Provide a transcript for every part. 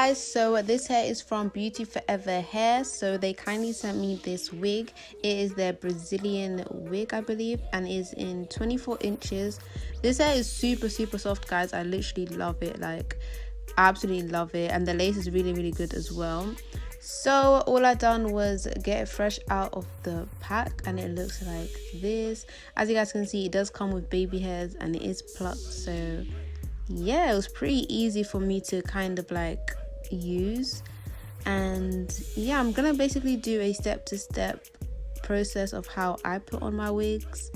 guys, so this hair is from Beautyforeverhair. So they kindly sent me this wig. It is their Brazilian wig, I believe, and is in 24 inches. This hair is super soft, guys. I literally love it, like absolutely love it, and the lace is really good as well. So all I done was get it fresh out of the pack, and it looks like this. As you guys can see, it does come with baby hairs and it is plucked. So yeah, it was pretty easy for me to kind of like use. And yeah, I'm gonna basically do a step-to-step process of how I put on my wigs.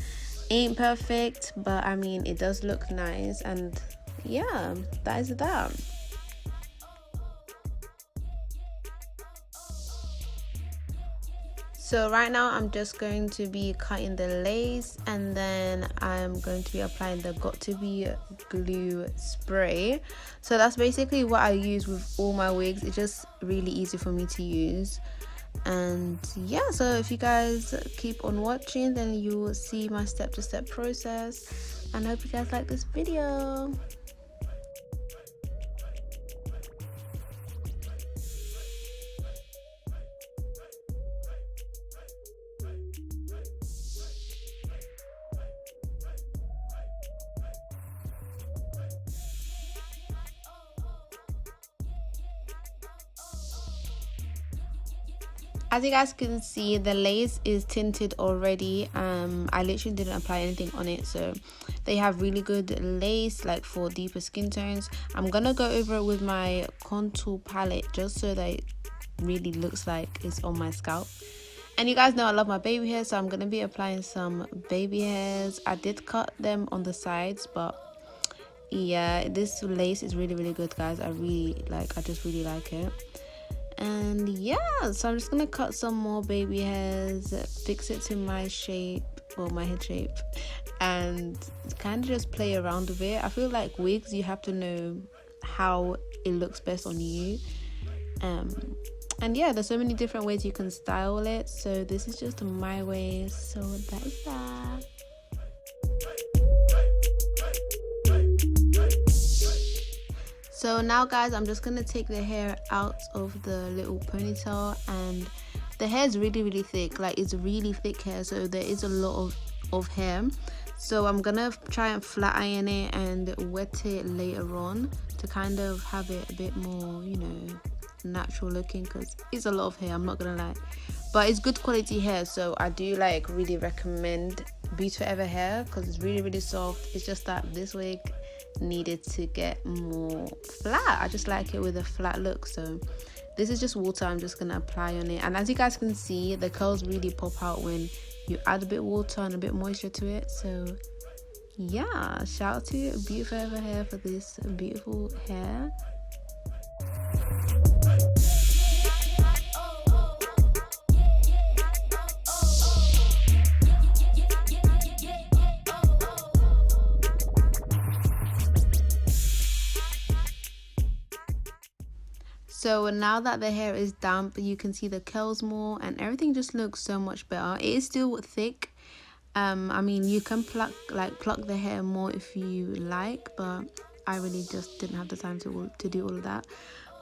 Ain't perfect, but I mean, it does look nice. And yeah, that is that. So right now I'm just going to be cutting the lace, and then I'm going to be applying the Got To Be glue spray. So that's basically what I use with all my wigs. It's just really easy for me to use. And yeah, so if you guys keep on watching, then you will see my step-to-step process, and I hope you guys like this video. As you guys can see, the lace is tinted already. I literally didn't apply anything on it, so they have really good lace, like for deeper skin tones. I'm gonna go over it with my contour palette just so that it really looks like it's on my scalp. And you guys know I love my baby hairs, so I'm gonna be applying some baby hairs. I did cut them on the sides, but yeah, this lace is really good, guys. I just really like it. And yeah, so I'm just gonna cut some more baby hairs, fix it to my shape, or my head shape, and kind of just play around with it. I feel like wigs, you have to know how it looks best on you. And yeah, there's so many different ways you can style it, so this is just my way. So that is that. So now, guys, I'm just gonna take the hair out of the little ponytail, and the hair is really thick. Like, it's really thick hair, so there is a lot of hair. So I'm gonna try and flat iron it and wet it later on to kind of have it a bit more, you know, natural looking, because it's a lot of hair, I'm not gonna lie, but it's good quality hair. So I do like really recommend Beautyforeverhair because it's really soft. It's just that this wig needed to get more flat. I just like it with a flat look. So this is just water I'm just gonna apply on it, and as you guys can see, the curls really pop out when you add a bit of water and a bit moisture to it. So yeah, shout out to Beautyforeverhair for this beautiful hair. So now that the hair is damp, you can see the curls more, and everything just looks so much better. It is still thick. I mean, you can pluck the hair more if you like, but I really just didn't have the time to do all of that.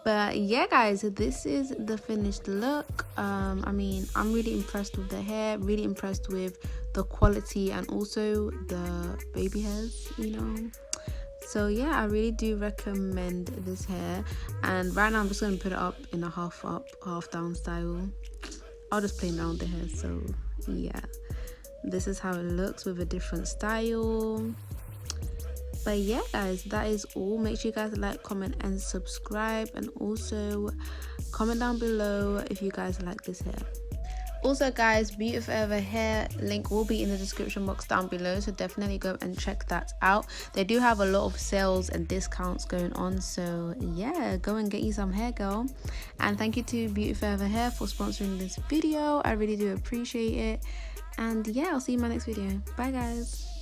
But yeah, guys, this is the finished look. I mean, I'm really impressed with the hair, really impressed with the quality, and also the baby hairs, you know. So yeah, I really do recommend this hair. And right now I'm just going to put it up in a half up, half down style. I'll just play around the hair. So yeah, this is how it looks with a different style. But yeah, guys, that is all. Make sure you guys like, comment and subscribe, and also comment down below if you guys like this hair. Also, guys, Beautyforeverhair link will be in the description box down below, so definitely go and check that out. They do have a lot of sales and discounts going on, so yeah, go and get you some hair, girl. And thank you to Beautyforeverhair for sponsoring this video. I really do appreciate it. And yeah, I'll see you in my next video. Bye, guys.